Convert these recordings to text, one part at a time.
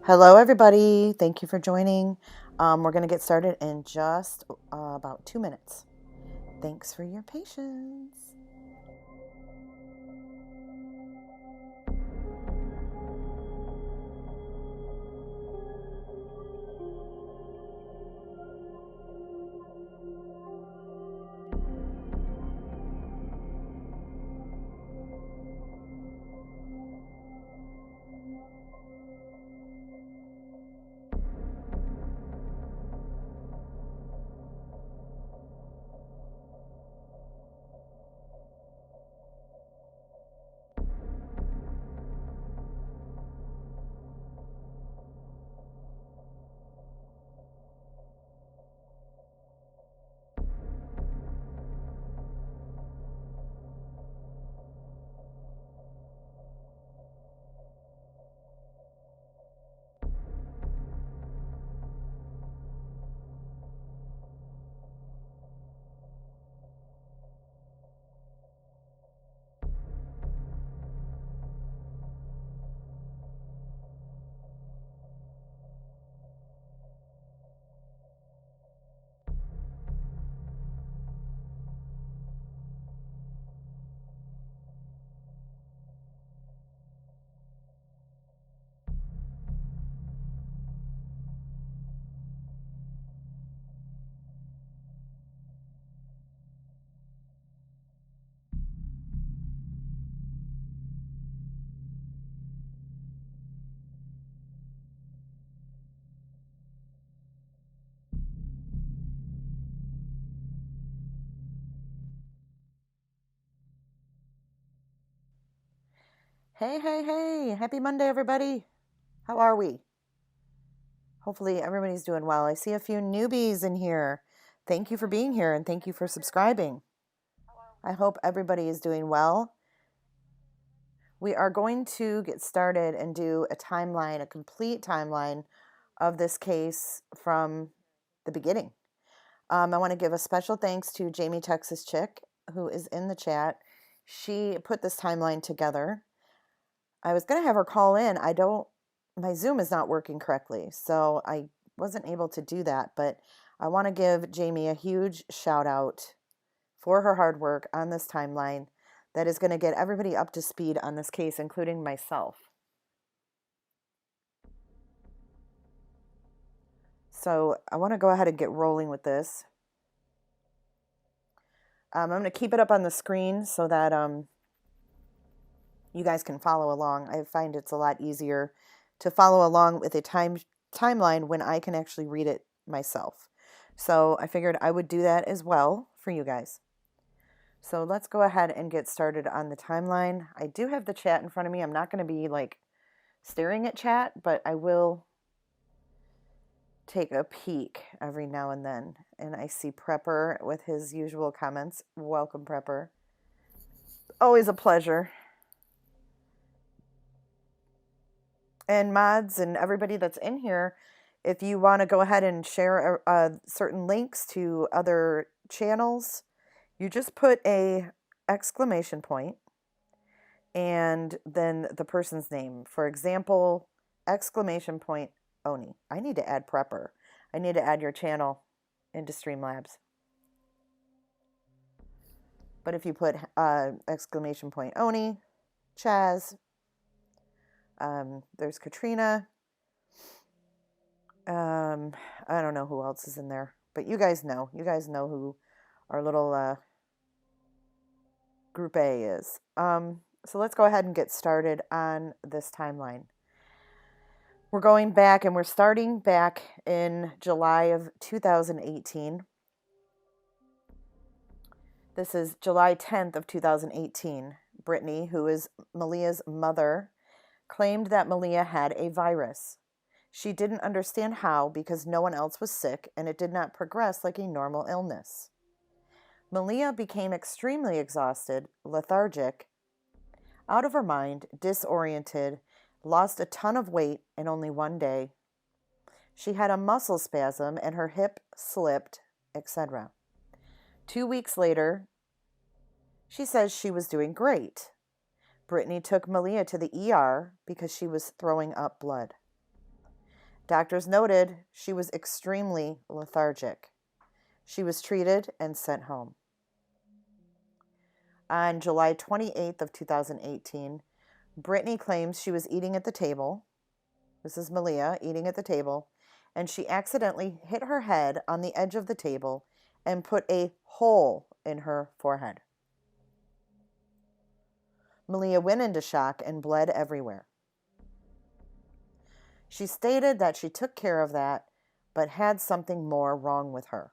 Hello, everybody. Thank you for joining. We're going to get started in just about 2 minutes. Thanks for your patience. Hey, hey, hey. Happy Monday, everybody. How are we? Hopefully everybody's doing well. I see a few newbies in here. Thank you for being here and thank you for subscribing. I hope everybody is doing well. We are going to get started and do a timeline, a complete timeline of this case from the beginning. I want to give a special thanks to Jamie Texas Chick, who is in the chat. She put this timeline together. I was going to have her call in. My Zoom is not working correctly, so I wasn't able to do that, but I want to give Jamie a huge shout out for her hard work on this timeline that is going to get everybody up to speed on this case, including myself. So I want to go ahead and get rolling with this. I'm going to keep it up on the screen so that you guys can follow along. I find it's a lot easier to follow along with a timeline when I can actually read it myself. So I figured I would do that as well for you guys. So let's go ahead and get started on the timeline. I do have the chat in front of me. I'm not going to be like staring at chat, but I will take a peek every now and then. And I see Prepper with his usual comments. Welcome, Prepper. Always a pleasure. And mods and everybody that's in here, if you want to go ahead and share certain links to other channels, you just put a exclamation point and then the person's name. For example, exclamation point Oni. I need to add Prepper. I need to add your channel into Streamlabs. But if you put exclamation point Oni, Chaz, there's Katrina. I don't know who else is in there, but you guys know. You guys know who our little group A is. So let's go ahead and get started on this timeline. We're going back and we're starting back in July of 2018. This is July 10th of 2018. Brittany, who is Maleah's mother, claimed that Maleah had a virus. She didn't understand how because no one else was sick and it did not progress like a normal illness. Maleah became extremely exhausted, lethargic, out of her mind, disoriented, lost a ton of weight in only one day. She had a muscle spasm and her hip slipped, etc. 2 weeks later, she says she was doing great. Brittany took Maleah to the ER because she was throwing up blood. Doctors noted she was extremely lethargic. She was treated and sent home. On July 28th of 2018, Brittany claims she was eating at the table. This is Maleah eating at the table, and she accidentally hit her head on the edge of the table and put a hole in her forehead. Maleah went into shock and bled everywhere. She stated that she took care of that, but had something more wrong with her.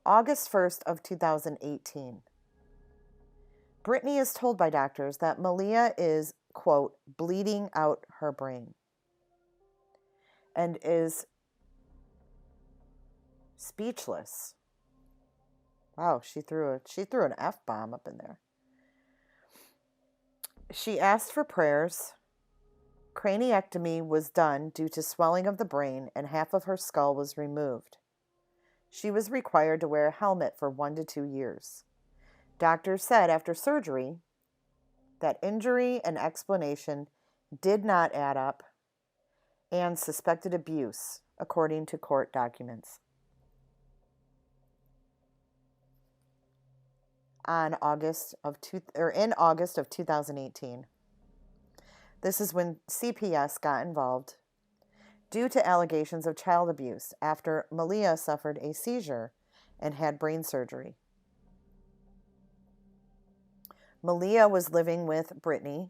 August 1st of 2018. Brittany is told by doctors that Maleah is, quote, bleeding out her brain and is speechless. Wow, she threw an F-bomb up in there. She asked for prayers. Craniectomy was done due to swelling of the brain and half of her skull was removed. She was required to wear a helmet for 1 to 2 years. Doctors said after surgery that injury and explanation did not add up and suspected abuse, according to court documents. In August of 2018. This is when CPS got involved due to allegations of child abuse after Maleah suffered a seizure and had brain surgery. Maleah was living with Brittany,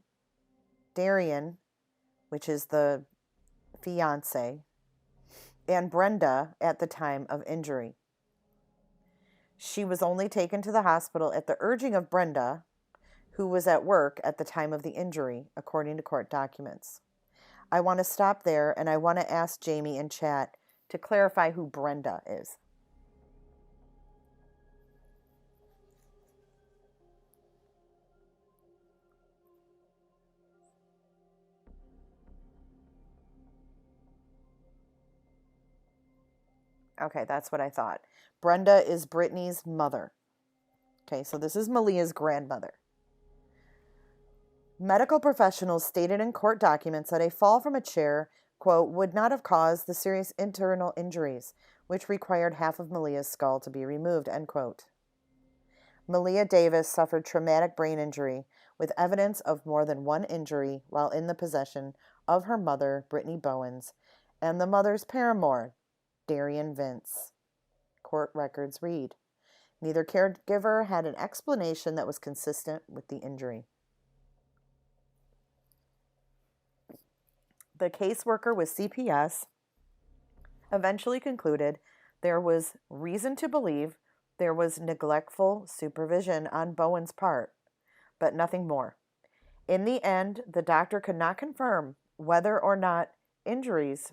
Darian, which is the fiance, and Brenda at the time of injury. She was only taken to the hospital at the urging of Brenda, who was at work at the time of the injury, according to court documents. I want to stop there, and I want to ask Jamie in chat to clarify who Brenda is. Okay, that's what I thought. Brenda is Brittany's mother. Okay, so this is Maleah's grandmother. Medical professionals stated in court documents that a fall from a chair, quote, would not have caused the serious internal injuries, which required half of Maleah's skull to be removed, end quote. Maleah Davis suffered traumatic brain injury with evidence of more than one injury while in the possession of her mother, Brittany Bowens, and the mother's paramour, Darian Vince. Court records read, neither caregiver had an explanation that was consistent with the injury. The caseworker with CPS eventually concluded there was reason to believe there was neglectful supervision on Bowen's part, but nothing more. In the end, the doctor could not confirm whether or not injuries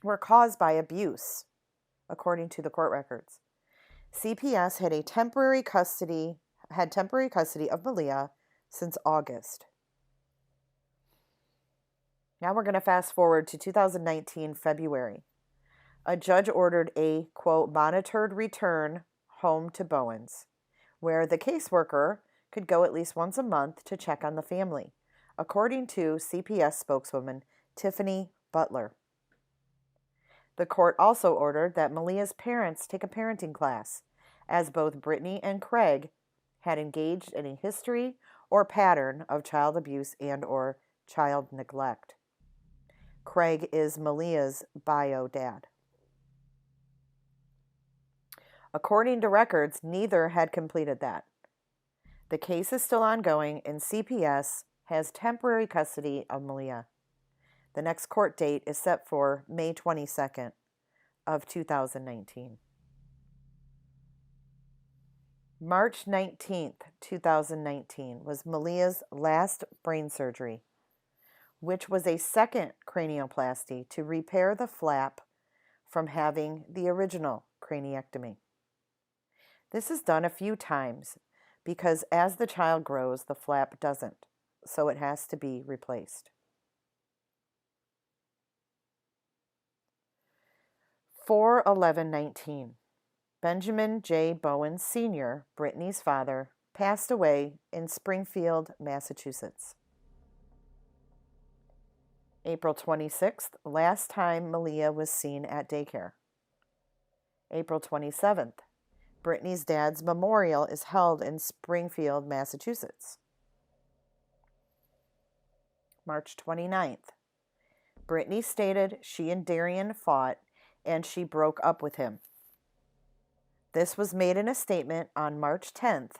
were caused by abuse, according to the court records. CPS had temporary custody of Maleah since August. Now we're going to fast forward to 2019 February. A judge ordered a, quote, monitored return home to Bowens, where the caseworker could go at least once a month to check on the family, according to CPS spokeswoman Tiffany Butler. The court also ordered that Maleah's parents take a parenting class, as both Brittany and Craig had engaged in a history or pattern of child abuse and or child neglect. Craig is Maleah's bio dad. According to records, neither had completed that. The case is still ongoing, and CPS has temporary custody of Maleah. The next court date is set for May 22nd of 2019. March 19th, 2019 was Maleah's last brain surgery, which was a second cranioplasty to repair the flap from having the original craniectomy. This is done a few times because as the child grows, the flap doesn't, so it has to be replaced. 4/11/19. Benjamin J. Bowen Sr., Brittany's father, passed away in Springfield, Massachusetts. April 26th, last time Maleah was seen at daycare. April 27th, Brittany's dad's memorial is held in Springfield, Massachusetts. March 29th, Brittany stated she and Darian fought and she broke up with him. This was made in a statement on March 10th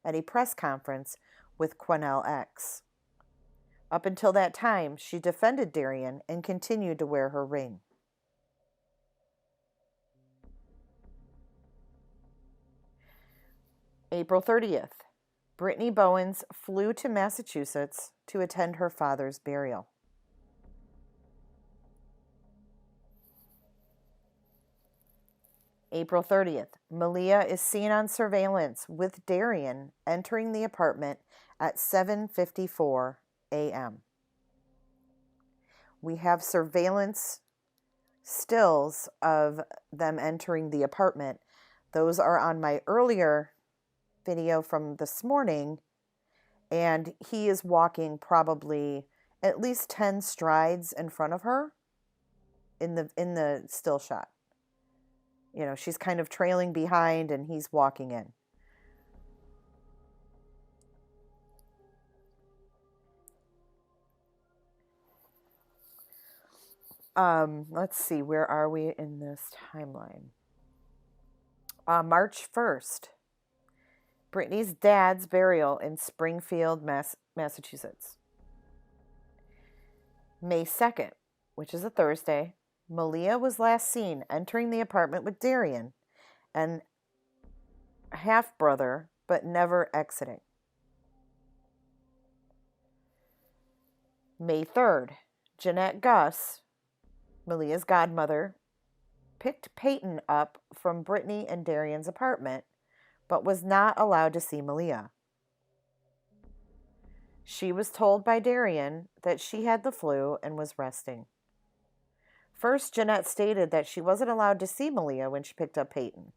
at a press conference with Quennell X. Up until that time, she defended Darian and continued to wear her ring. April 30th, Brittany Bowens flew to Massachusetts to attend her father's burial. April 30th, Maleah is seen on surveillance with Darian entering the apartment at 7:54 a.m. We have surveillance stills of them entering the apartment. Those are on my earlier video from this morning, and he is walking probably at least 10 strides in front of her in the still shot. You know, she's kind of trailing behind and he's walking in. Let's see, where are we in this timeline? March 1st, Brittany's dad's burial in Springfield, Massachusetts. May 2nd, which is a Thursday, Maleah was last seen entering the apartment with Darian, an half-brother, but never exiting. May 3rd, Jeanette Gus, Maleah's godmother, picked Peyton up from Brittany and Darian's apartment, but was not allowed to see Maleah. She was told by Darian that she had the flu and was resting. First, Jeanette stated that she wasn't allowed to see Maleah when she picked up Peyton.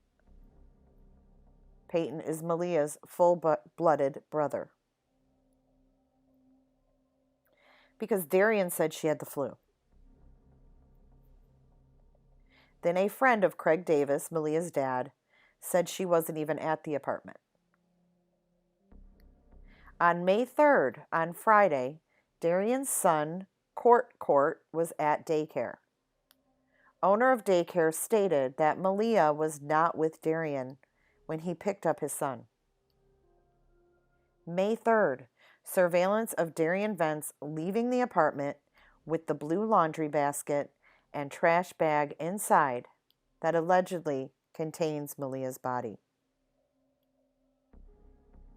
Peyton is Maleah's full-blooded brother. Because Darian said she had the flu. Then a friend of Craig Davis, Maleah's dad, said she wasn't even at the apartment. On May 3rd, on Friday, Darian's son, Court, was at daycare. Owner of daycare stated that Maleah was not with Darian when he picked up his son. May 3rd, surveillance of Darian Vance leaving the apartment with the blue laundry basket and trash bag inside that allegedly contains Maleah's body.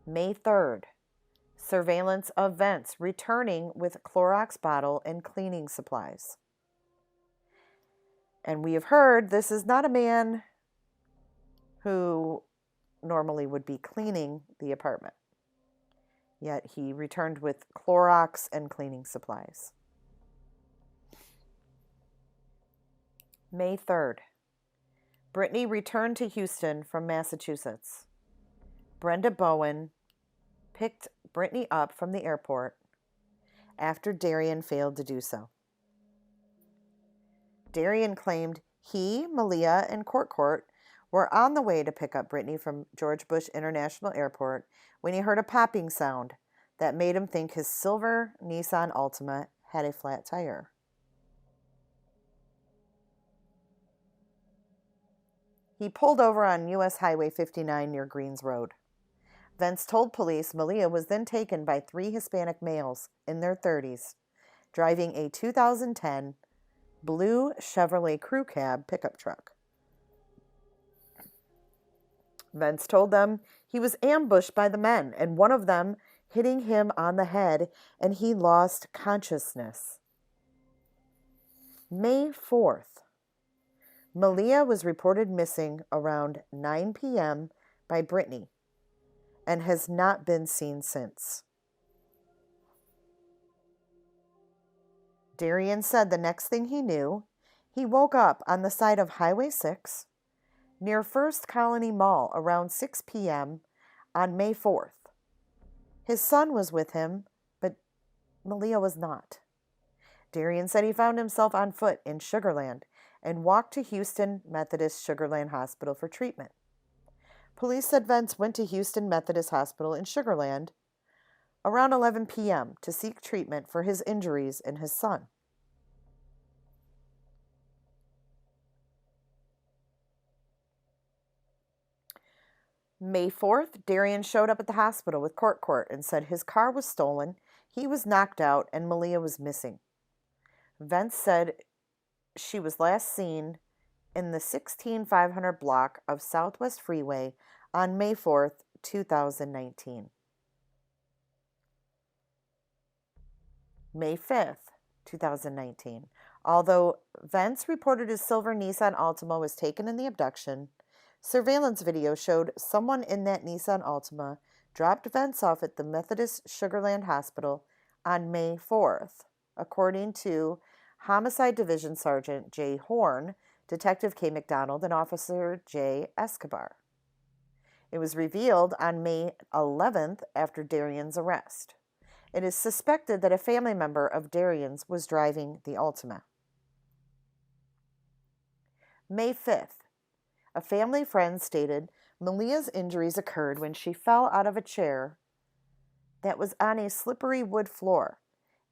May 3rd, surveillance of Vance returning with Clorox bottle and cleaning supplies. And we have heard this is not a man who normally would be cleaning the apartment. Yet he returned with Clorox and cleaning supplies. May 3rd, Brittany returned to Houston from Massachusetts. Brenda Bowen picked Brittany up from the airport after Darian failed to do so. Darian claimed he, Maleah, and Court were on the way to pick up Brittany from George Bush International Airport when he heard a popping sound that made him think his silver Nissan Altima had a flat tire. He pulled over on U.S. Highway 59 near Greens Road. Vance told police Maleah was then taken by 3 Hispanic males in their 30s, driving a 2010 blue Chevrolet crew cab pickup truck. Vance told them he was ambushed by the men, and one of them hitting him on the head, and he lost consciousness. May 4th, Maleah was reported missing around 9 p.m. by Brittany and has not been seen since. Darian said the next thing he knew, he woke up on the side of Highway 6 near First Colony Mall around 6 p.m. on May 4th. His son was with him, but Maleah was not. Darian said he found himself on foot in Sugar Land and walked to Houston Methodist Sugar Land Hospital for treatment. Police said Vance went to Houston Methodist Hospital in Sugar Land around 11 p.m. to seek treatment for his injuries and his son. May 4th, Darian showed up at the hospital with Court and said his car was stolen, he was knocked out, and Maleah was missing. Vance said she was last seen in the 16500 block of Southwest Freeway on May 4th, 2019. May 5th, 2019. Although Vance reported his silver Nissan Altima was taken in the abduction, surveillance video showed someone in that Nissan Altima dropped Vance off at the Methodist Sugar Land Hospital on May 4th, according to Homicide Division Sergeant J. Horn, Detective K. McDonald, and Officer J. Escobar. It was revealed on May 11th after Darian's arrest. It is suspected that a family member of Darian's was driving the Altima. May 5th. A family friend stated Maleah's injuries occurred when she fell out of a chair that was on a slippery wood floor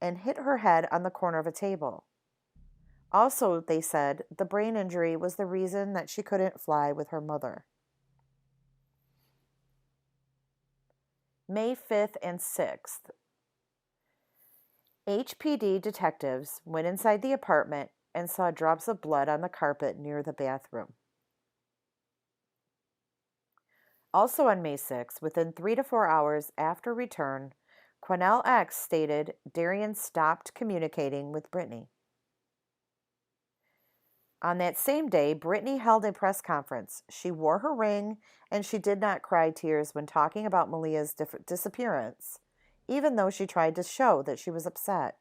and hit her head on the corner of a table. Also, they said the brain injury was the reason that she couldn't fly with her mother. May 5th and 6th. HPD detectives went inside the apartment and saw drops of blood on the carpet near the bathroom. Also on May 6th, within 3 to 4 hours after return, Quanell X stated Darian stopped communicating with Brittany. On that same day, Brittany held a press conference. She wore her ring, and she did not cry tears when talking about Maleah's disappearance, even though she tried to show that she was upset.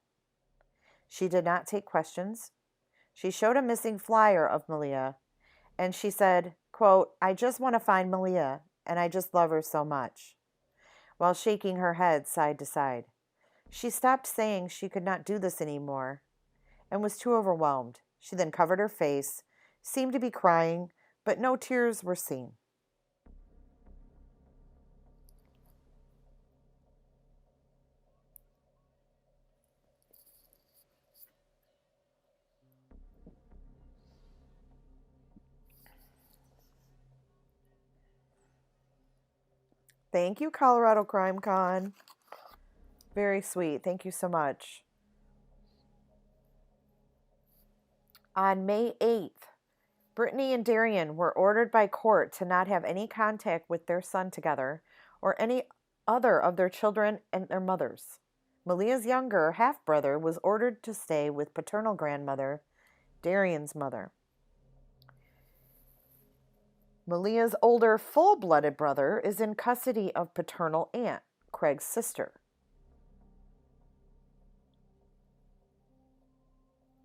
She did not take questions. She showed a missing flyer of Maleah, and she said, quote, "I just want to find Maleah, and I just love her so much," while shaking her head side to side. She stopped saying she could not do this anymore and was too overwhelmed. She then covered her face, seemed to be crying, but no tears were seen. Thank you, Colorado Crime Con. Very sweet. Thank you so much. On May 8th, Brittany and Darian were ordered by court to not have any contact with their son together or any other of their children and their mothers. Maleah's younger half-brother was ordered to stay with paternal grandmother, Darian's mother. Maleah's older full-blooded brother is in custody of paternal aunt, Craig's sister.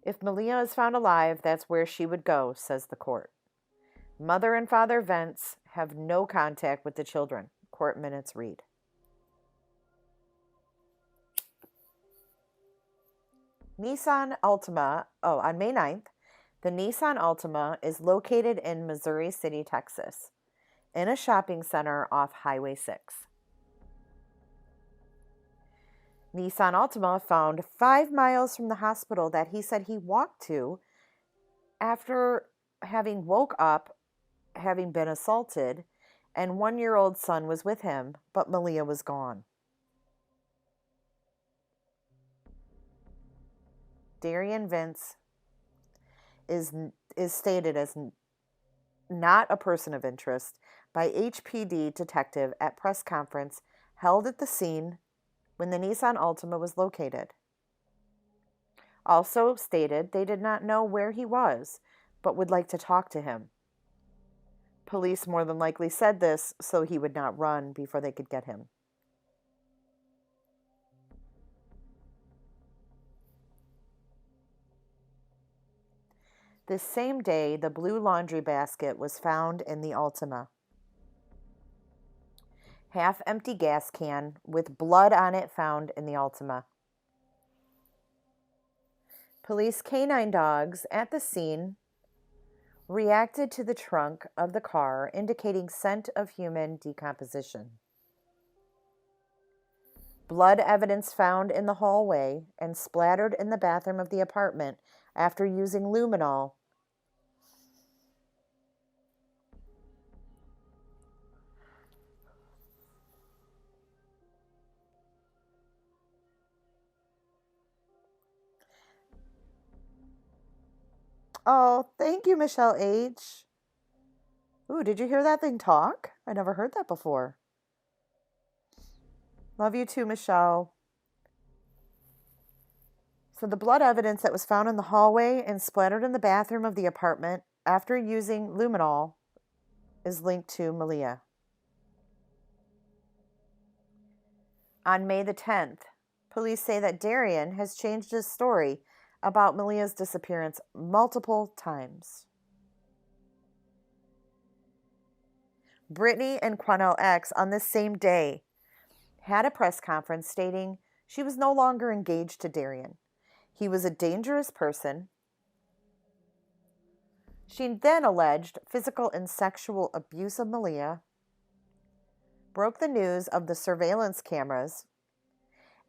If Maleah is found alive, that's where she would go, says the court. Mother and father Vance have no contact with the children, court minutes read. Nissan Altima, on May 9th, the Nissan Altima is located in Missouri City, Texas, in a shopping center off Highway 6. Nissan Altima found 5 miles from the hospital that he said he walked to after having woke up, having been assaulted, and 1-year-old son was with him, but Maleah was gone. Darian Vince is stated as not a person of interest by HPD detective at press conference held at the scene when the Nissan Altima was located. Also stated they did not know where he was, but would like to talk to him. Police more than likely said this so he would not run before they could get him. This same day, the blue laundry basket was found in the Altima. Half-empty gas can with blood on it found in the Altima. Police canine dogs at the scene reacted to the trunk of the car, indicating scent of human decomposition. Blood evidence found in the hallway and splattered in the bathroom of the apartment after using luminol. Oh, thank you, Michelle H. Ooh, did you hear that thing talk? I never heard that before. Love you too, Michelle. So the blood evidence that was found in the hallway and splattered in the bathroom of the apartment after using luminol is linked to Maleah. On May the 10th, police say that Darian has changed his story about Maleah's disappearance multiple times. Brittany and Quanell X on this same day had a press conference stating she was no longer engaged to Darian. He was a dangerous person. She then alleged physical and sexual abuse of Maleah, broke the news of the surveillance cameras,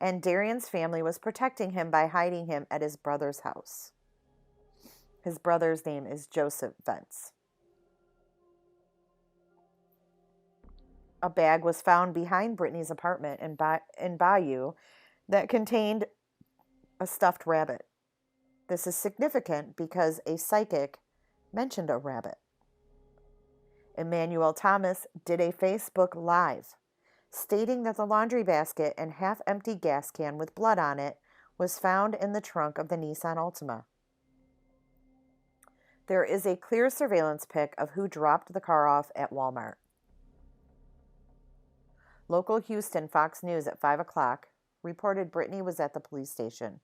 and Darian's family was protecting him by hiding him at his brother's house. His brother's name is Joseph Vance. A bag was found behind Brittany's apartment in Bayou that contained a stuffed rabbit. This is significant because a psychic mentioned a rabbit. Emmanuel Thomas did a Facebook Live stating that the laundry basket and half-empty gas can with blood on it was found in the trunk of the Nissan Altima. There is a clear surveillance pic of who dropped the car off at Walmart. Local Houston Fox News at 5 o'clock reported Brittany was at the police station.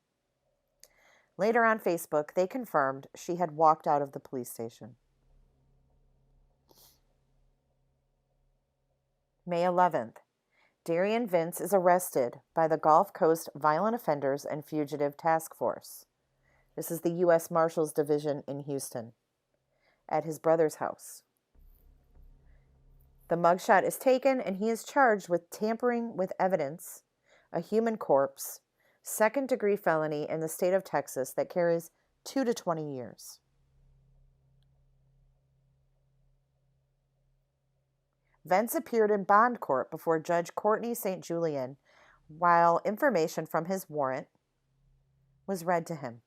Later on Facebook, they confirmed she had walked out of the police station. May 11th, Darian Vince is arrested by the Gulf Coast Violent Offenders and Fugitive Task Force. This is the U.S. Marshals Division in Houston, at his brother's house. The mugshot is taken, and he is charged with tampering with evidence, a human corpse, second-degree felony in the state of Texas that carries 2 to 20 years. Vince appeared in bond court before Judge Courtney St. Julian while information from his warrant was read to him.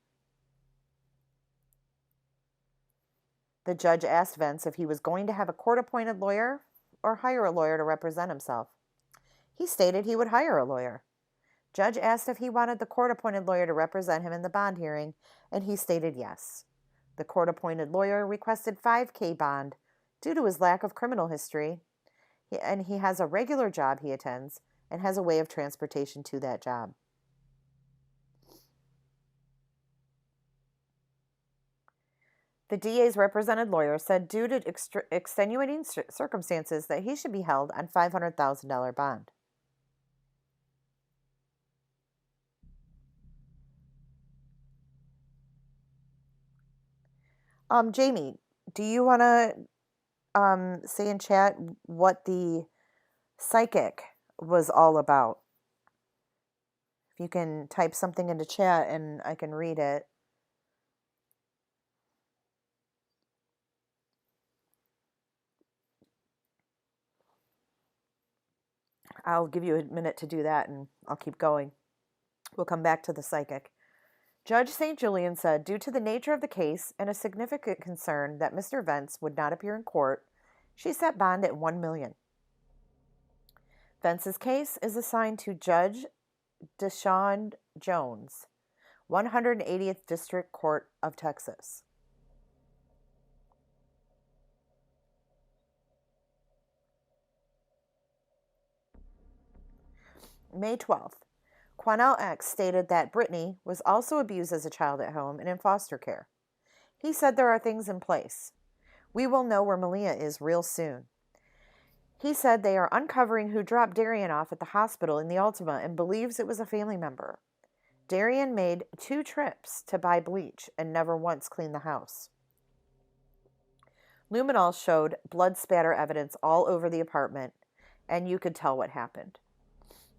The judge asked Vince if he was going to have a court-appointed lawyer or hire a lawyer to represent himself. He stated he would hire a lawyer. Judge asked if he wanted the court-appointed lawyer to represent him in the bond hearing, and he stated yes. The court-appointed lawyer requested $5,000 bond due to his lack of criminal history, and he has a regular job he attends and has a way of transportation to that job. The DA's represented lawyer said due to extenuating circumstances that he should be held on $500,000 bond. Jamie, do you want to say in chat what the psychic was all about? If you can type something into chat and I can read it. I'll give you a minute to do that and I'll keep going. We'll come back to the psychic. Judge St. Julian said, due to the nature of the case and a significant concern that Mr. Vince would not appear in court, she set bond at $1 million. Vince's case is assigned to Judge Deshaun Jones, 180th District Court of Texas. May 12th, Quanell X stated that Brittany was also abused as a child at home and in foster care. He said there are things in place. We will know where Maleah is real soon. He said they are uncovering who dropped Darian off at the hospital in the Altima and believes it was a family member. Darian made 2 trips to buy bleach and never once cleaned the house. Luminol showed blood spatter evidence all over the apartment, and you could tell what happened.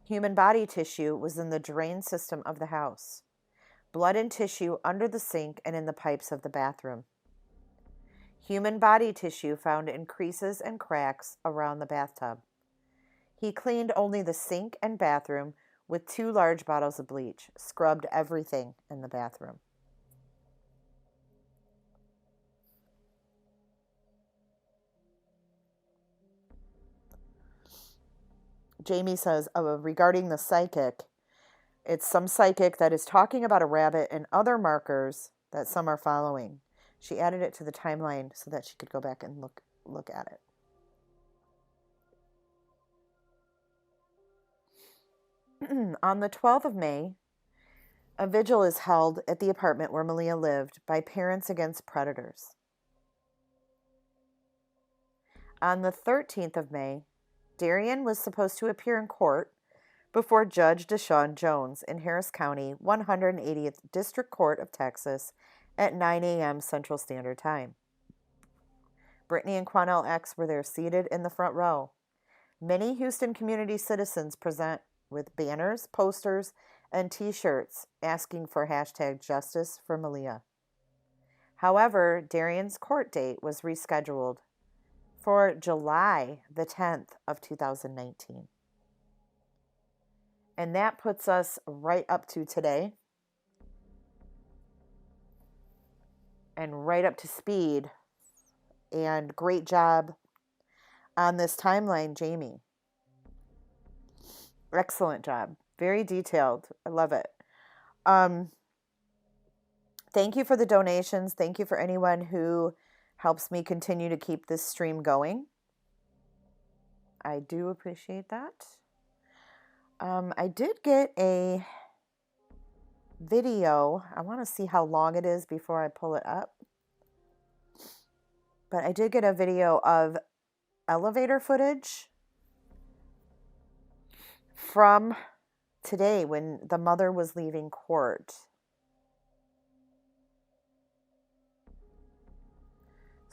Human body tissue was in the drain system of the house. Blood and tissue under the sink and in the pipes of the bathroom. Human body tissue found in creases and cracks around the bathtub. He cleaned only the sink and bathroom with 2 large bottles of bleach, scrubbed everything in the bathroom. Jamie says, regarding the psychic, it's some psychic that is talking about a rabbit and other markers that some are following. She added it to the timeline so that she could go back and look at it. On the 12th of May, a vigil is held at the apartment where Maleah lived by Parents Against Predators. On the 13th of May, Darian was supposed to appear in court before Judge Deshaun Jones in Harris County, 180th District Court of Texas at 9 a.m. Central Standard Time. Brittany and Quanell X were there seated in the front row. Many Houston community citizens present with banners, posters, and T-shirts asking for hashtag justice for Maleah. However, Darian's court date was rescheduled for July the 10th of 2019. And that puts us right up to today and right up to speed. And great job on this timeline, Jamie. Excellent job. Very detailed. I love it. Um, Thank you for the donations. Thank you for anyone who helps me continue to keep this stream going. I do appreciate that. I did get a video. I want to see how long it is before I pull it up. But I did get a video of elevator footage from today when the mother was leaving court.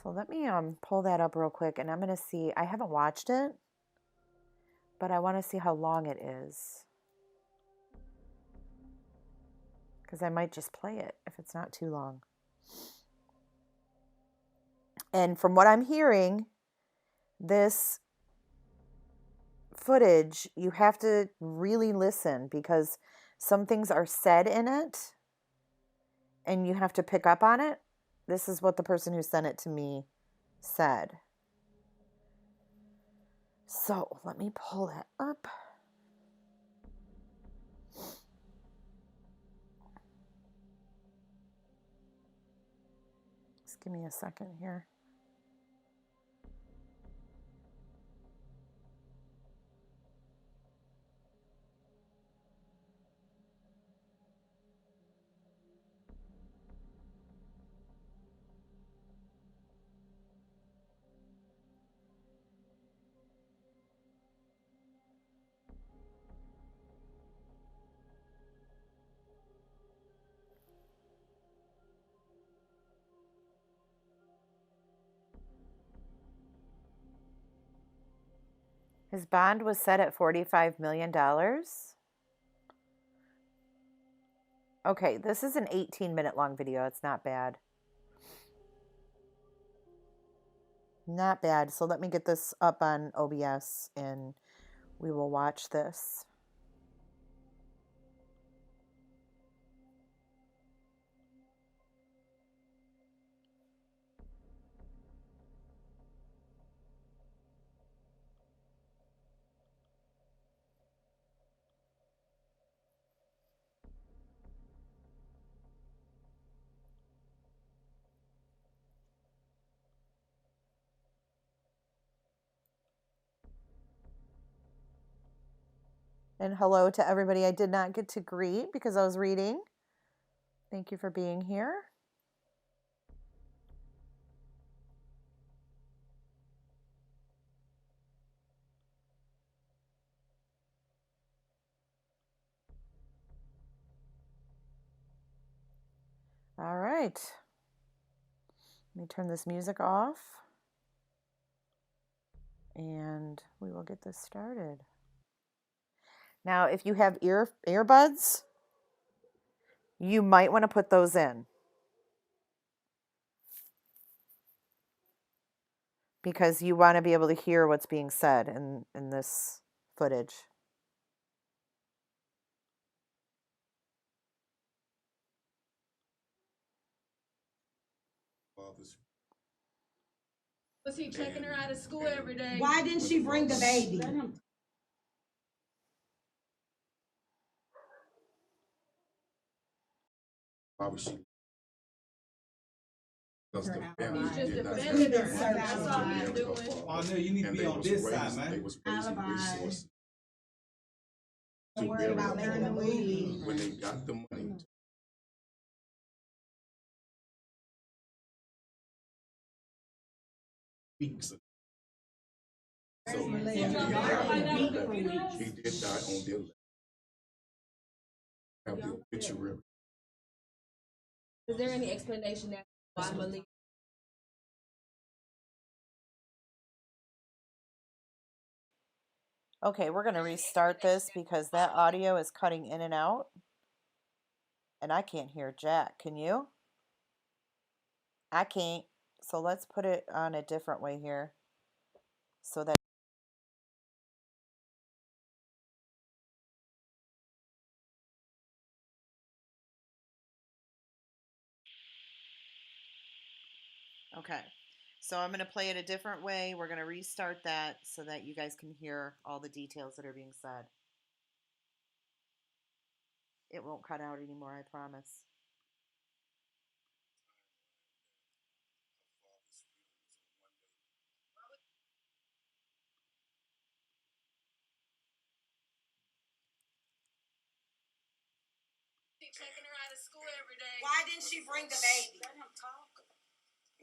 So let me pull that up real quick, and I'm going to see. I haven't watched it, but I want to see how long it is, because I might just play it if it's not too long. And from what I'm hearing, this footage, you have to really listen, because some things are said in it and you have to pick up on it. This is what the person who sent it to me said. So let me pull that up. Just give me a second here. His bond was set at $45 million. Okay, this is an 18-minute long video. It's not bad. Not bad. So let me get this up on OBS and we will watch this. And hello to everybody I did not get to greet because I was reading. Thank you for being here. All right. Let me turn this music off and we will get this started. Now, if you have earbuds, you might want to put those in, because you want to be able to hear what's being said in this footage. Was he checking her out of school every day? Why didn't she bring the baby? Why was she? He's just defending her. That's all he's doing. Oh no, you need to be on this side, man. They was raising resources. Don't worry about making the movie. When they got the money. Weeks. So he did die on their left. Have the obituary. Is there any explanation that why Maleah? Okay, we're going to restart this because that audio is cutting in and out. And I can't hear Jack. Can you? I can't. So let's put it on a different way here so that. Okay. So I'm going to play it a different way. We're going to restart that so that you guys can hear all the details that are being said. It won't cut out anymore, I promise. Taking her out of school every day. Why didn't she bring the baby?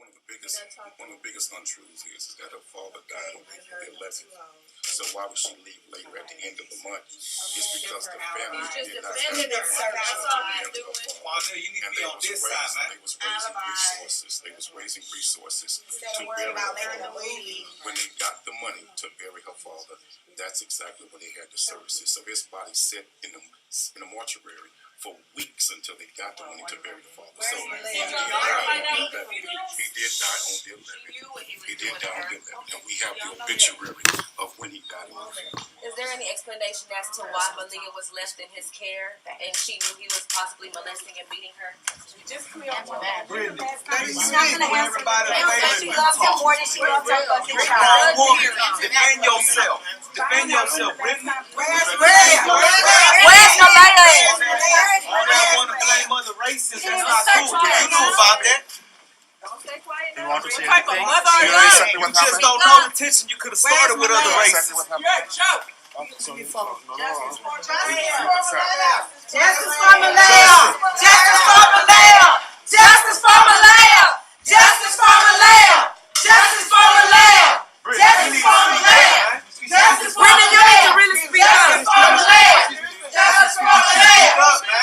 One of the biggest untruths is that her father died on April 11th. So why would she leave later at the end of the month? It's because the family did not defending herself. That's all he's doing. Maleah, you need to be on this side, man. They was raising resources to bury her father. When they got the money to bury her father, that's exactly when they had the services. So his body sat in the mortuary for weeks until they got the money to bury the father. So he did die on the 11th. He did die on the 11th. He did die on the 11th. And we have the obituary of when he died on the 11th. Is there any explanation as to why Maleah was left in his care and she knew he was possibly molesting and beating her? Just clear up on that. Really? She's not going to answer. She loves him more than she loves her fucking Woman, child. defend yourself. Defend yourself, Brittany. Where's Maleah? Maleah? All that want to blame other races, that's not cool. You know about that. Don't stay quiet now. You want to say anything? You just don't know the tension you could have started with other races. You're a joke. Justice for Maleah. Justice for Maleah. Justice for Maleah. Justice for Maleah. Justice for Maleah. Justice for Maleah. Justice for Maleah. Justice for Maleah. You need to really speak up. Justice for Maleah. Justice for Maleah.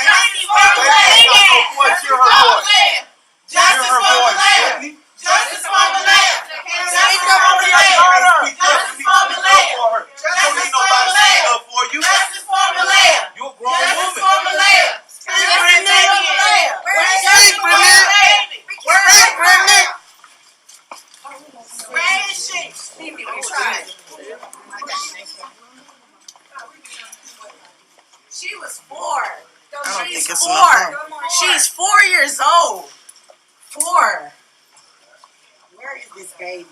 Justice for Maleah. What's your voice? Justice for Maleah. Justice for Maleah. Justice for Maleah. Justice for Maleah. You don't need nobody to speak up for you. Justice for Maleah. You're a grown Justice woman. for Maleah. Justice for Maleah. Justice for Maleah. Where is she? We tried. She was 4. She's 4. She's 4 years old. 4. Where is this baby?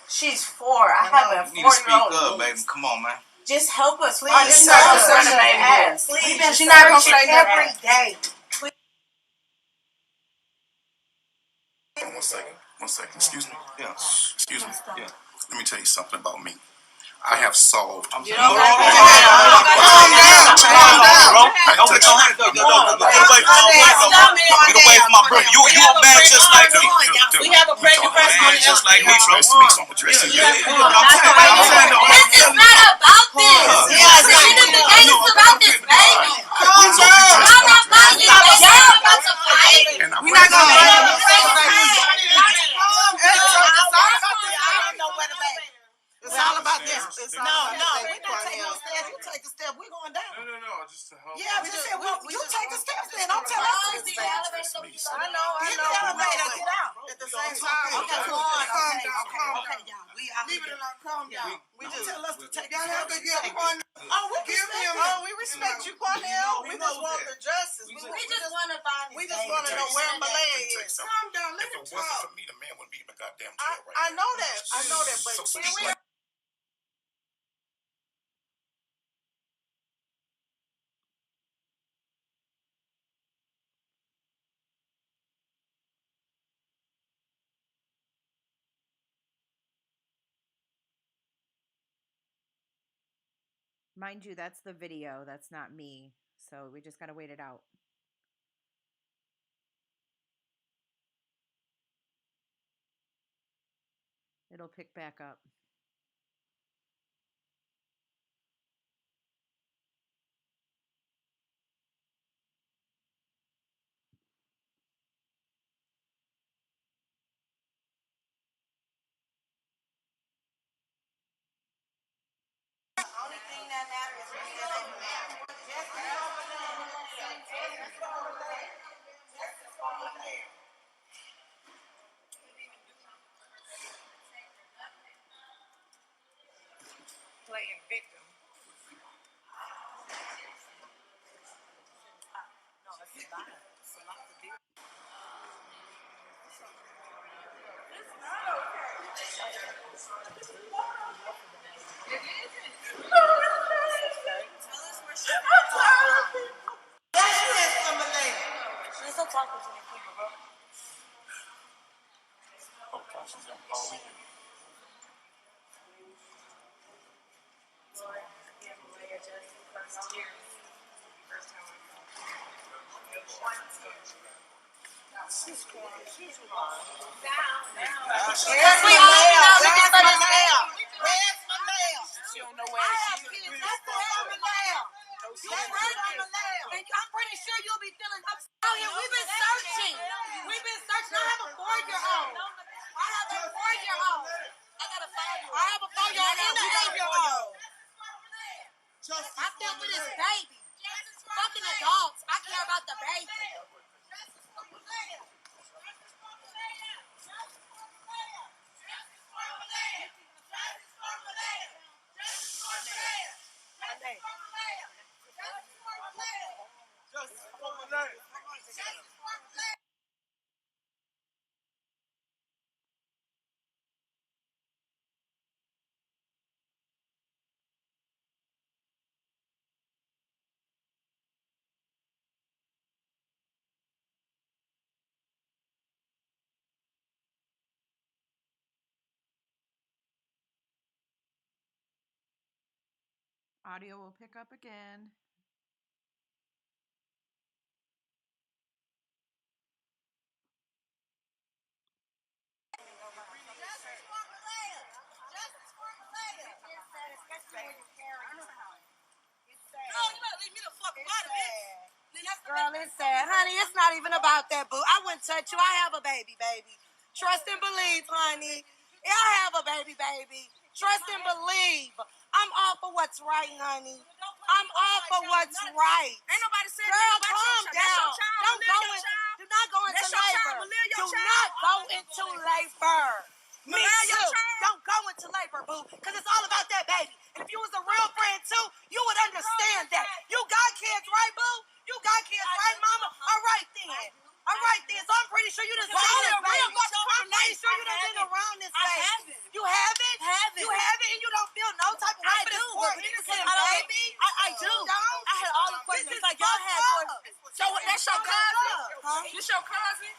She's 4. I have a 4-year-old. You need to speak up, baby. Come on, man. Just help us. Please. She's not gonna say that. Please. She's not going to say every day. One second. Excuse me. Yeah. Excuse me. Yeah. Let me tell you something about me. I have solved. Calm down, bro. Get away from my brother. You a man just like me. We have a pregnant person on the Just like me, bro. I'm addressing you. This is not about this. At the end of the day, it's about this baby. I'm not fighting this baby. Y'all about to fight. We're not going to It's all about this. It's all about this. We're not taking no steps. You take a step. We're going down. No, just to help. Yeah, just said, well, you take a step then. Don't tell us to take a step. I know. Get the elevator. Get out. At the same time. Okay, come on. Calm down. Okay, y'all. Leave it alone. Calm down. We just tell us to take a step. Oh, we respect you, Cornell. We just want the justice. We just want to find this We just baby. want to know where Maleah is. Calm down. Let If him it wasn't talk. for me, the man wouldn't be in the goddamn jail right I now. know that. I know that. But So can we? Mind you, that's the video. That's not me. So we just got to wait it out. It'll pick back up. Only thing that matters is me as a man. Playing victim. Where's Maleah? Where's Maleah? Where's Maleah? She don't know where I she have kids. Where's Maleah? Where's Maleah? And I'm pretty sure you'll be feeling up out here. We've been searching. We've been searching. I have a 4-year-old. I have a 4-year-old. I got a 5-year-old. I have a 4-year-old and an 8-year-old. I feel for this baby. Fucking adults. I care about the baby. Audio will pick up again. Girl, it's sad. Honey, it's not even about that, boo. I wouldn't touch you. I have a baby, baby. Trust and believe, honey. Yeah, I have a baby, baby. Trust and believe. I'm all for what's right, honey. I'm all for what's right. Ain't nobody saying Girl, that. calm down. Do not go into labor. Do not go into labor. Me too. Don't go into labor, boo, because it's all about that baby. And if you was a real friend too, you would understand that. You got kids, right, boo? You got kids, right, mama? All right then. All right then. So I'm pretty sure you done seen this baby. I'm pretty sure you done been around this baby. You haven't? You haven't, and you don't feel no type of way for this poor innocent baby? I do. I had all the questions. It's like y'all had questions. So that's your cousin? Huh? This your cousin?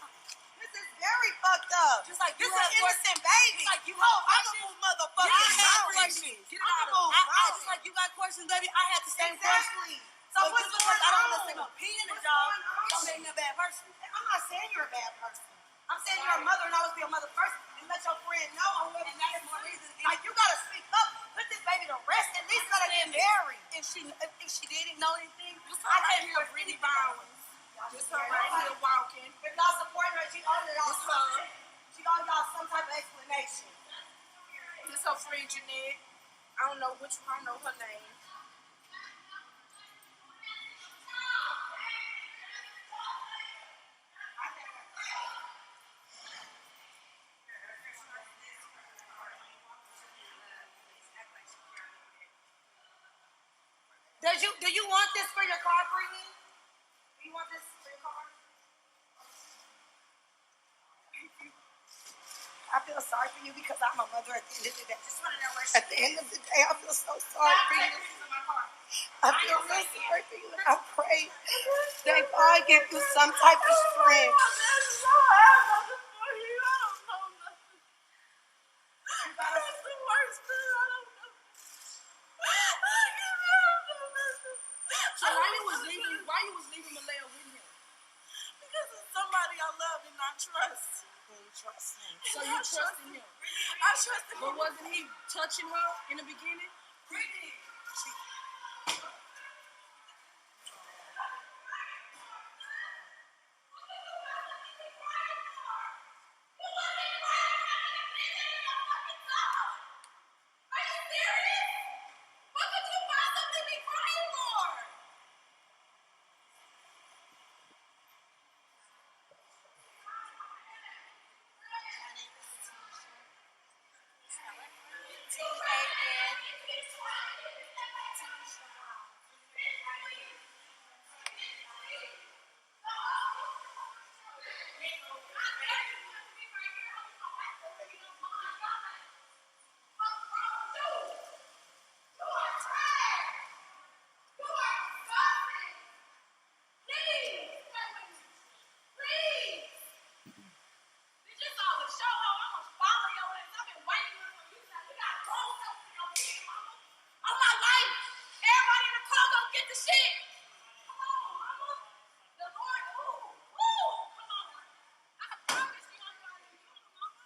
This is very fucked up. Just like This you is have innocent baby. Like you Oh, have I'm a move motherfucking I had mountains. questions. I'm a move mountains. Just like you got questions, baby. I had the same Exactly. questions. So But what's just going because I don't on? listen to opinion of What's y'all, going on? don't make me a bad person. I'm not saying you're a bad person. I'm saying you're a mother and always be a mother first and let your friend know or whoever you is more reason. Like you gotta speak up, put this baby to rest, at least let her get married. If she didn't know anything, I can't hear really violence. This her right here walking. If y'all support her, she owed y'all something. She owed y'all some type of explanation. This her friend Jeanette. I don't know her name. Do you want this for your car, Brittany? Do you want this for your car? I feel sorry for you because I'm a mother at the end of the day. At the end of the day, I feel so sorry for you. I feel really sorry for you. And I pray that God give you some type of strength. So why you was leaving Maleah with him? Because it's somebody I love and I trust. Trust him. So you trusted him. I trusted But wasn't he touching her in the beginning? the shit. Come on, mama. The Lord, come on. I promise you I'm not in you, mama.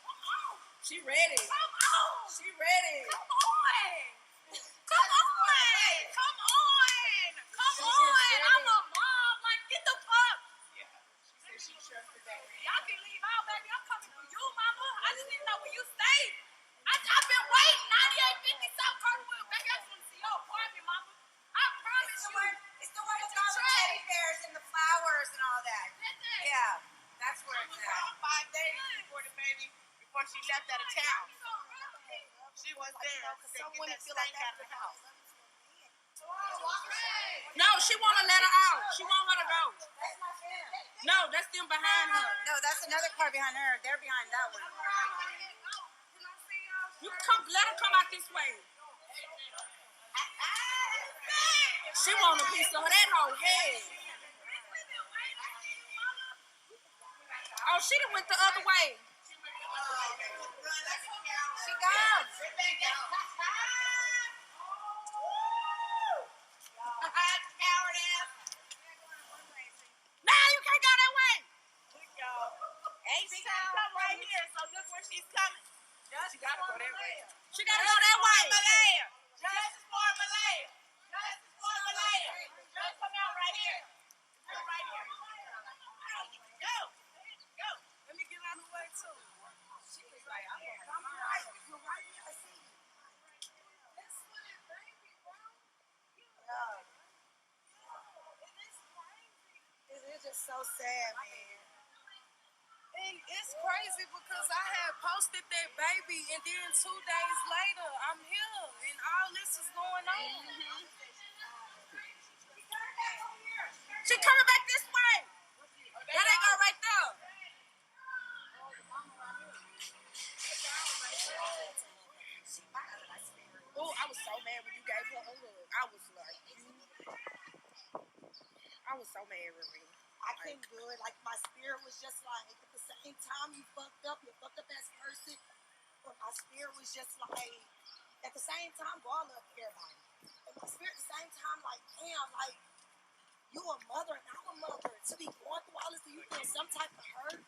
Come on. She ready. Come on. She ready. Come on. Come on. Come on. Come on. I'm a mom. Like, get the fuck. She trusted that. Y'all can leave out, baby. I'm coming for you, mama. I just didn't know where you stay. I've been waiting 9850 South Kirkwood. Baby, I just want to see your apartment, mama. I promise you. It's the one with all the teddy bears and the flowers and all that. That's it. Yeah, that's where it's at. 5 days before she left out of town. She was there. Some women feel like that out of the house. No, she want to let her out. She want her to go. No, that's them behind her. No, that's another car behind her. They're behind that one. You come, let her come out this way. She want a piece of that whole head. Oh, she done went the other way. She goes. Nah, you can't go that way. She come right here, so look where she's coming. She gotta go that way. She gotta go that way. Maleah. Justice for Maleah. Justice for Maleah. Just come out right here. Come right here. Go. Go. Let me get out of the way too. She was like, I'm right. You're right here. I see you. It is just so sad, man. And it's crazy because I had posted that baby, and then 2 days later, I'm here, and all this is going on. She coming back this way. There they go right there. Oh, I was so mad when you gave her a hug. I was like, I was so mad with me. I couldn't do it. Like, my spirit was just like, at the same time, you fucked up as a person. But my spirit was just like, at the same time, God love everybody. And my spirit at the same time, like, damn, like, you a mother and I'm a mother. To be going through all this, do you feel some type of hurt?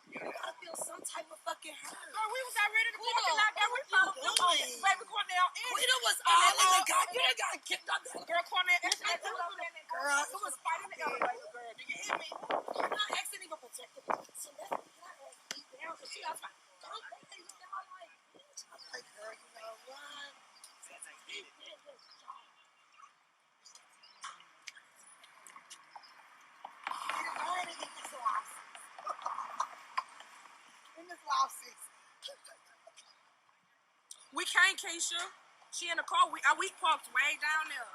You gotta feel some type of fucking hurt. Girl, we was already in the Quita, parking lot there. We what followed you them on doing? baby Cornell in. Quita was all in the car. You done got kicked out there. Girl, Cornell in. Girl, it was fighting the elevator, girl. Do you hear me? You're not asking even protected. So that's can I ask deep down? Because she was like, don't they look at my life. I'm like, girl, you know what? He did this job. Go ahead and get this lawsuit. In this lawsuit. We can't, Keisha. She in the car. We parked way down there.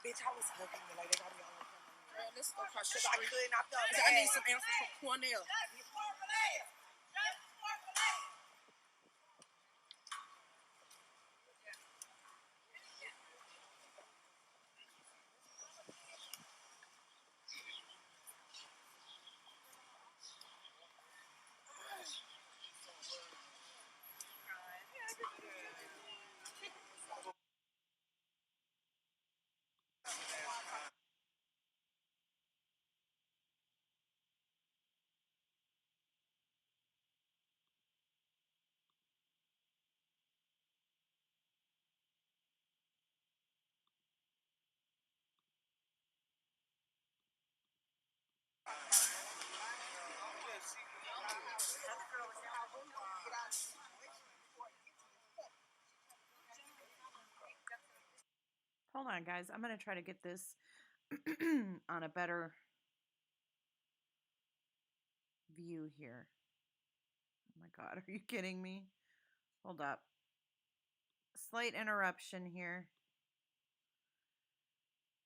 Bitch, I was hugging you like they got me all over. Girl, let's go across the Because I street. couldn't. I felt bad. I need some answers from Cornell. Justice for Maleah. Justice for Maleah. Hold on, guys. I'm going to try to get this on a better view here. Oh my God, are you kidding me? Hold up. Slight interruption here.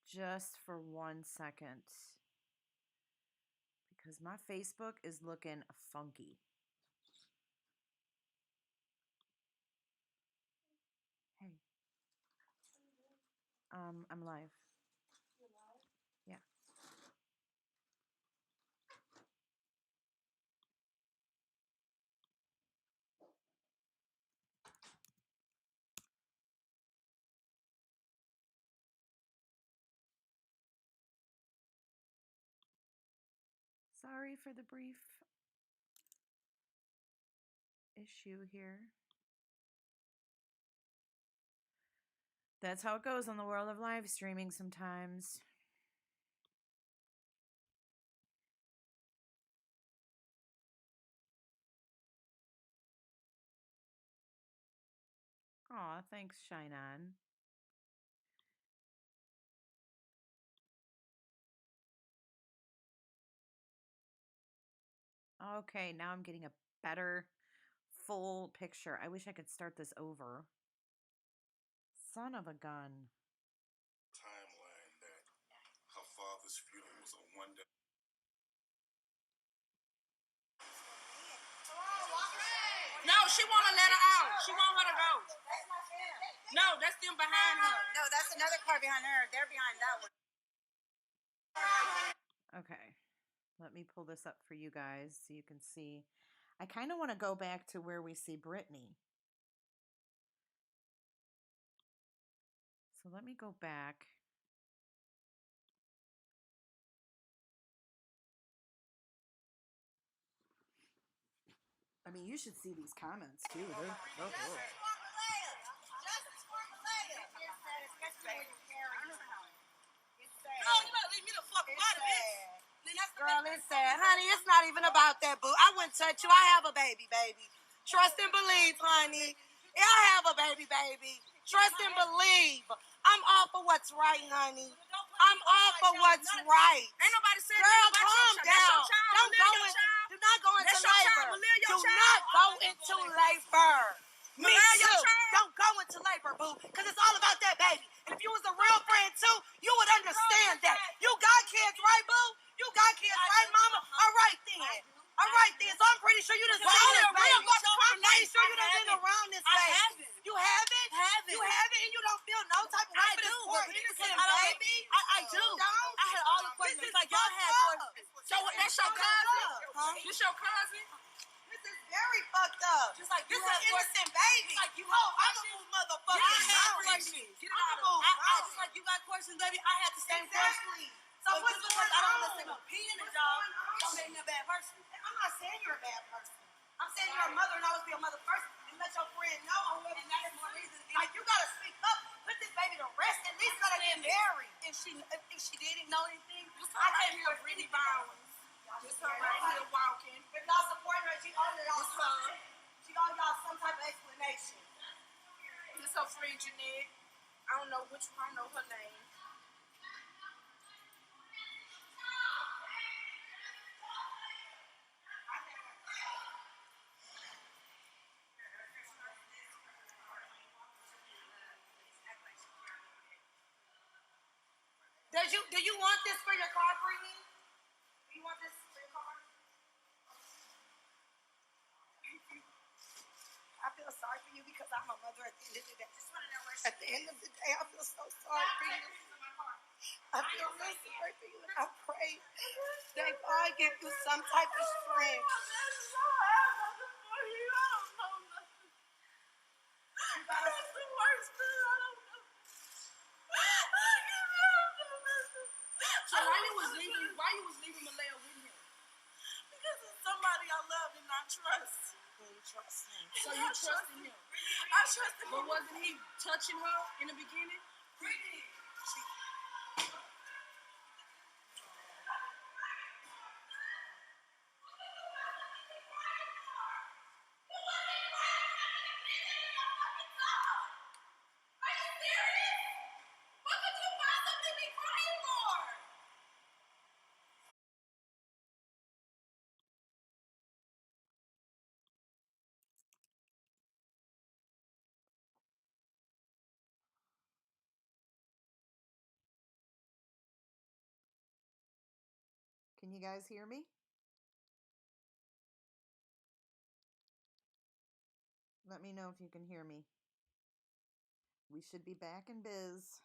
Just for 1 second. Because my Facebook is looking funky. Hey. I'm live. Yeah. Sorry for the brief issue here. That's how it goes on the world of live streaming sometimes. Aw, thanks, Shine On. Okay, now I'm getting a better full picture. I wish I could start this over. Son of a gun. Timeline that her father's funeral was on one day. No, she want to let her out. She want her to go. No, that's them behind her. No, that's another car behind her. They're behind that one. Okay, let me pull this up for you guys so you can see. I kind of want to go back to where we see Brittany. So let me go back. I mean, you should see these comments too. They're Justice for Maleah! Justice for Maleah! No, you better leave me the fuck out of this. Girl, it's sad. Honey, it's not even about that, boo. I wouldn't touch you. I have a baby, baby. Trust and believe, honey. Yeah, I have a baby, baby. Trust and believe. I'm all for what's right, honey. I'm all for what's right. Ain't nobody saying Girl, nothing about calm your child. down. That's your child. Don't go Maleah, your in. child. Do not go into That's your child. labor. Maleah, your Do child. not go into labor. Me Maleah, your too. child. Don't go into labor, boo, because it's all about that baby. And if you was a real friend too, you would understand that. You got kids, right, boo? You got kids, right, mama? All right then. All right then. So I'm pretty sure you done seen this baby. I'm pretty sure you done been around this I baby. haven't. You haven't? Haven't. You haven't, and you don't feel no type of way I for do, this poor but innocent I don't- baby? I do. Don't? I had all the questions. This is Like, y'all had fucked up. questions. So that's your cousin? Huh? This your cousin? This is very fucked up. Just like you This is have an innocent baby. Like you Oh, have I'm a questions. move I motherfucking had mountains. questions. Get it I'm out a of move I mountains. just like you got questions, baby. I had the same Exactly. questions. So But what's just going because I don't on? understand opinion, What's y'all, going on? don't make me a bad person. I'm not saying you're a bad person. I'm saying you're a mother and always be a mother first and let your friend know or whoever. And that's more reason. Like, you gotta speak up. Put this baby to rest. At least let her get married. If she didn't know anything, I can't hear Brittany Brittany Bowers. This her right here walking. If y'all support her, she owes y'all This something. She owes y'all some type of explanation. This her friend Jeanette. I don't know which one. I know her name. Do you want this for your car, Brittany? Do you want this for your car? I feel sorry for you because I'm a mother at the end of the day. At the end of the day, I feel so sorry for you. I feel so sorry for you, and I pray that God give you some type of strength. That's the worst thing. I don't know. So why you was leaving Maleah with him? Because it's somebody I love and I trust. You trust him. So you trusted him? I trusted him. But wasn't he touching her in the beginning? Brittany. Can you guys hear me? Let me know if you can hear me. We should be back in biz.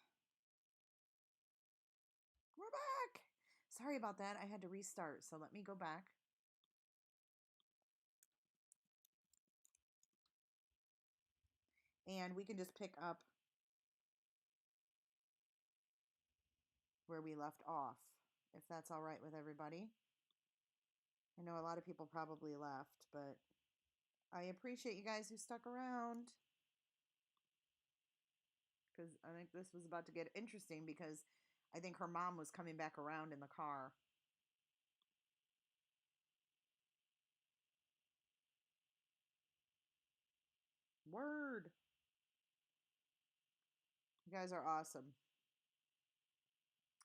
We're back. Sorry about that. I had to restart, so let me go back. And we can just pick up where we left off, if that's all right with everybody. I know a lot of people probably left, but I appreciate you guys who stuck around. Because I think this was about to get interesting because I think her mom was coming back around in the car. Word. You guys are awesome.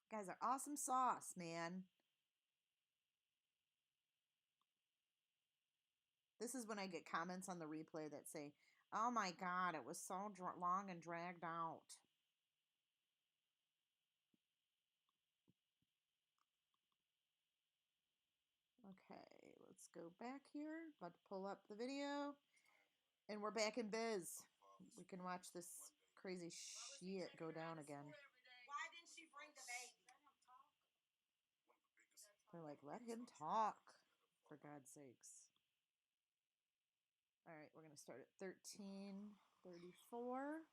You guys are awesome sauce, man. This is when I get comments on the replay that say, oh my God, it was so long and dragged out. Okay, let's go back here. About to pull up the video. And we're back in biz. We can watch this crazy shit go down again. Why didn't she bring the baby? They're like, let him talk, for God's sakes. All right, we're going to start at 13:34.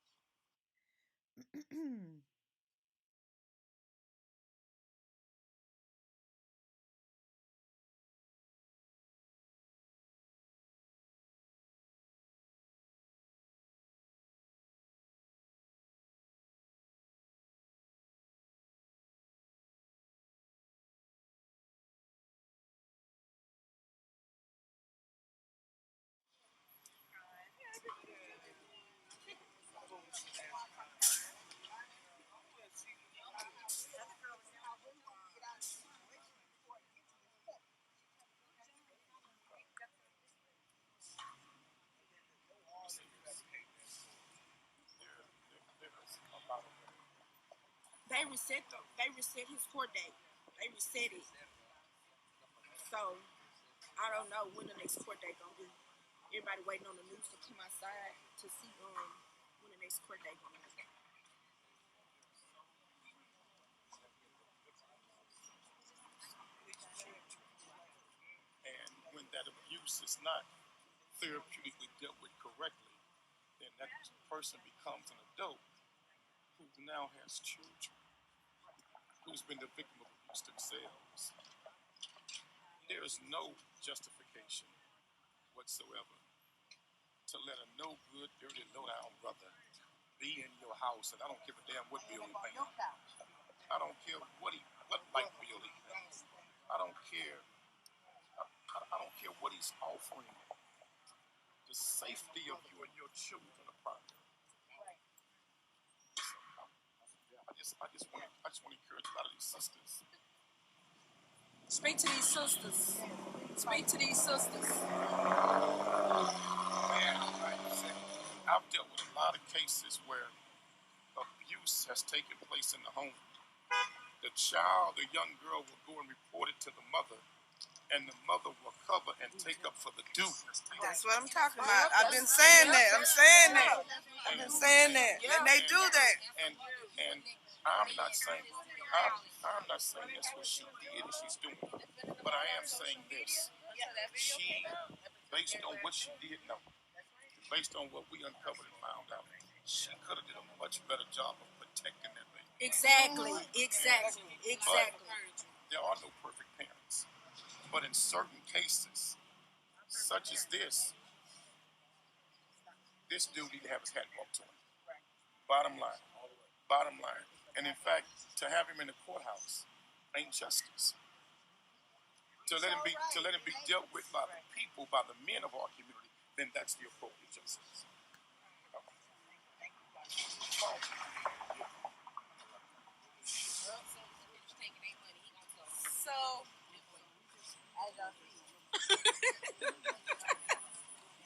They reset his court date. They reset it. So I don't know when the next court date gonna be. Everybody waiting on the news to come outside to see when the next court date gonna be. And when that abuse is not therapeutically dealt with correctly, then that person becomes an adult who now has children, who's been the victim of abuse themselves. There is no justification whatsoever to let a no good, dirty, low-down brother be in your house, and I don't give a damn what bill he pays. I don't care what light bill he pays. I don't care. I don't care what he's offering. The safety of you and your children are primary. I just want to encourage a lot of these sisters. Speak to these sisters. Speak to these sisters. Man, like I said, I've dealt with a lot of cases where abuse has taken place in the home. The child, the young girl, will go and report it to the mother, and the mother will cover and take up for the dude. That's what I'm talking about. I've been saying that. I've been saying that. And they do that. And I'm not saying that's what she did and she's doing. But I am saying this. She, based on what she did know, based on what we uncovered and found out, she could have did a much better job of protecting that baby. Exactly. But there are no perfect parents. But in certain cases, such as this dude need to have his hat walked to him. Bottom line. And in fact, to have him in the courthouse ain't justice. To let him be dealt with by the people, by the men of our community, then that's the appropriate justice. So,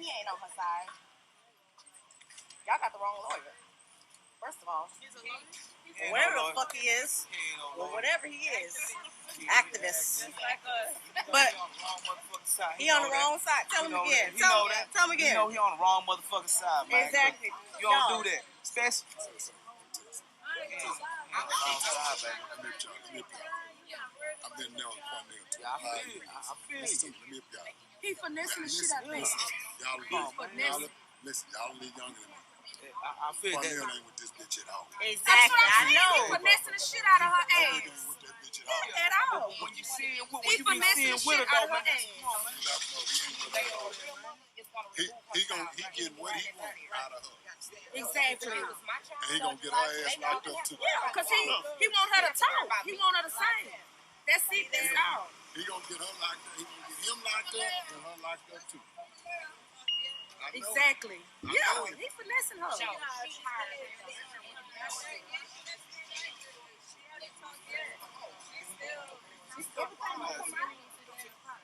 he ain't on her side. Y'all got the wrong lawyer. First of all, whatever the fuck he is, or whatever he is, activist. But he on the wrong side. Tell him again. Tell him again. You know he on the wrong motherfucking side, man. Exactly. You don't do that. Especially. I've been there on point there. I feel you. He finessing the shit out of me. Listen, y'all a little younger than me. I feel that. Ain't with this bitch at all. Exactly. I know. He finessing the shit out of her ass. With that bitch at all. When you see it, when He you be finessing seeing the with shit her, out of though, her man. ass. He getting what he wants out of her. Exactly. And he gonna get her ass locked up too. Yeah, because he want her to talk. He want her to sing. That's it. That's all. He gonna get her locked up. He gonna get him locked up and her locked up too. Exactly. Yeah, he finessing her.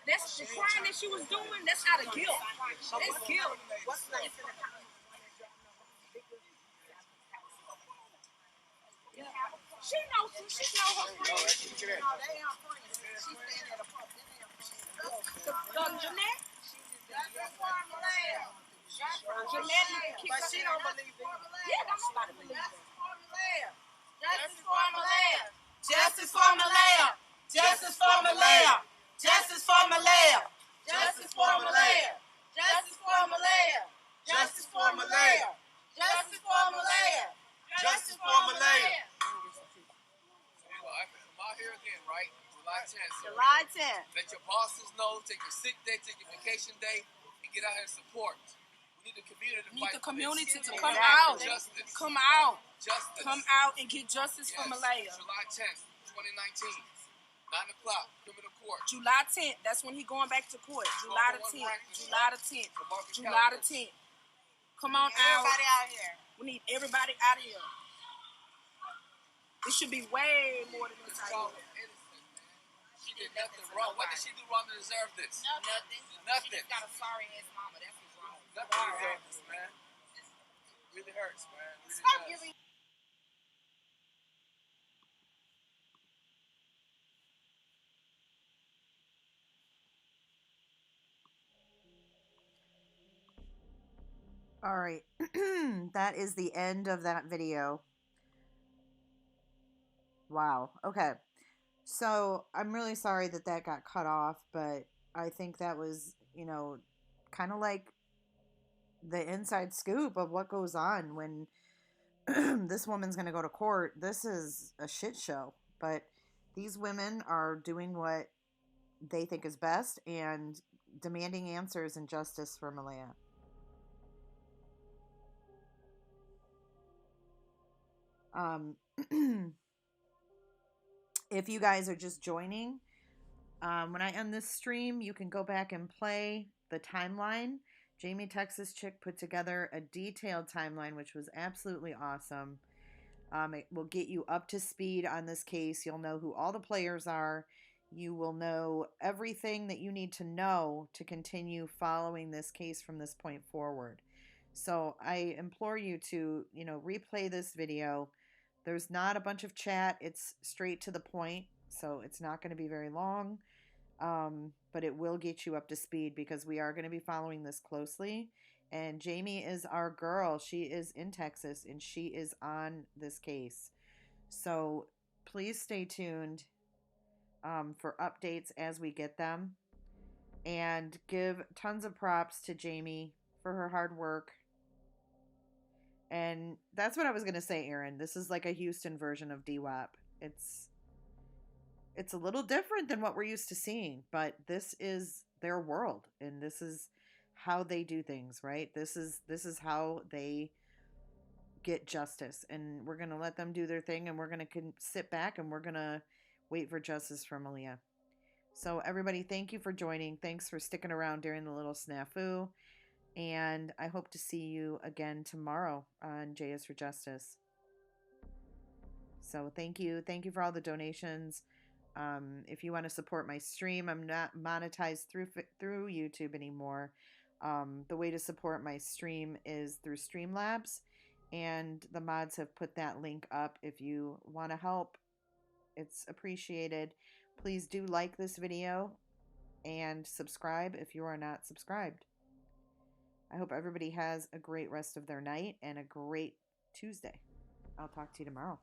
That's the crime that she was doing. That's out of guilt. That's guilt. She knows her friends. Jeanette? But she don't believe it. Yeah, don't nobody believe it. Justice for Maleah. Justice for Maleah. Justice for Maleah. Justice for Maleah. Justice for Maleah. Justice for Maleah. Justice for Maleah. Justice for Maleah. Justice for Maleah. I'm out here again, right? July 10th. July 10th. Let your bosses know, take your sick day, take your vacation day, and get out here and support. We need the community to fight. The community to for come this. out. Justice. Come out. Justice. Come out and get justice for Maleah. July 10th, 2019. 9 o'clock, criminal court. July 10th. That's when he going back to court. July the 10th. July the 10th. July the 10th. Come on out. Everybody out here. We need everybody out of here. It should be way more than this out here. She did nothing wrong. What did she do wrong to deserve this? Nothing. Nothing. She's got a sorry ass mama. That's what's wrong. Nothing to deserve this, man. Really hurts, man. Really Stop does. giving. All right. That is the end of that video. Wow. Okay. So I'm really sorry that that got cut off, but I think that was, kind of like the inside scoop of what goes on when this woman's going to go to court. This is a shit show, but these women are doing what they think is best and demanding answers and justice for Maleah. If you guys are just joining, when I end this stream, you can go back and play the timeline. Jamie Texas Chick put together a detailed timeline, which was absolutely awesome. It will get you up to speed on this case. You'll know who all the players are. You will know everything that you need to know to continue following this case from this point forward. So I implore you to, replay this video. There's not a bunch of chat. It's straight to the point. So it's not going to be very long. But it will get you up to speed because we are going to be following this closely. And Jamie is our girl. She is in Texas and she is on this case. So please stay tuned for updates as we get them. And give tons of props to Jamie for her hard work. And that's what I was going to say, Aaron. This is like a Houston version of DWAP. It's a little different than what we're used to seeing, but this is their world and this is how they do things, right? This is how they get justice, and we're going to let them do their thing, and we're going to sit back and we're going to wait for justice for Maleah. So everybody, thank you for joining. Thanks for sticking around during the little snafu. And I hope to see you again tomorrow on J is for Justice. So thank you. Thank you for all the donations. If you want to support my stream, I'm not monetized through YouTube anymore. The way to support my stream is through Streamlabs. And the mods have put that link up. If you want to help, it's appreciated. Please do like this video and subscribe if you are not subscribed. I hope everybody has a great rest of their night and a great Tuesday. I'll talk to you tomorrow.